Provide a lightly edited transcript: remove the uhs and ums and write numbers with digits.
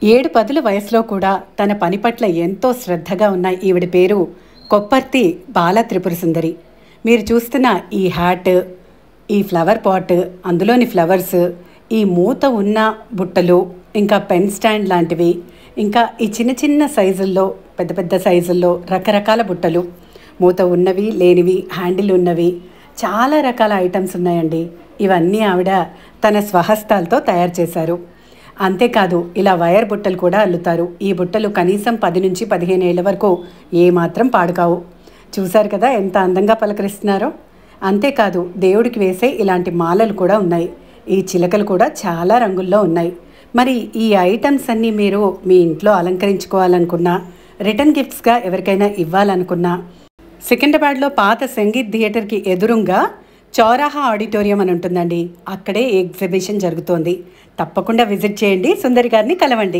7 పదుల వయసులో కూడా తన పని పట్ల ఎంతో శ్రద్ధగా ఉన్న ఈవిడ పేరు కొప్పర్తి బాల త్రిపుర సుందరి. మీరు చూస్తున్న ఈ హ్యాట్, ఈ ఫ్లవర్ పాట్, అందులోని ఫ్లవర్స్, ఈ మూత ఉన్న బుట్టలు, ఇంకా పెన్ స్టాండ్ లాంటివి, ఇంకా ఈ చిన్న చిన్న సైజుల్లో, పెద్ద పెద్ద సైజుల్లో రకరకాల బుట్టలు, మూత ఉన్నవి, లేనివి, హ్యాండిల్ ఉన్నవి, చాలా రకాల ఐటమ్స్ ఉన్నాయండి. ఇవన్నీ ఆవిడ తన స్వహస్తాలతో తయారు చేశారు. అంతేకాదు, ఇలా వైర్ బుట్టలు కూడా అల్లుతారు. ఈ బుట్టలు కనీసం 10 నుంచి 15 ఏళ్ల వరకు ఏమాత్రం పాడుకావు. చూశారు కదా ఎంత అందంగా పలకరిస్తున్నారో. అంతేకాదు, దేవుడికి వేసే ఇలాంటి మాలలు కూడా ఉన్నాయి. ఈ చిలకలు కూడా చాలా రంగుల్లో ఉన్నాయి. మరి ఈ ఐటమ్స్ అన్నీ మీరు మీ ఇంట్లో అలంకరించుకోవాలనుకున్నా, రిటర్న్ గిఫ్ట్స్గా ఎవరికైనా ఇవ్వాలనుకున్నా, సికింద్రాబాద్లో పాత సంగీత్ థియేటర్కి ఎదురుగా చౌరాహా ఆడిటోరియం అని ఉంటుందండి. అక్కడే ఎగ్జిబిషన్ జరుగుతోంది. తప్పకుండా విజిట్ చేయండి, సుందరి గారిని కలవండి.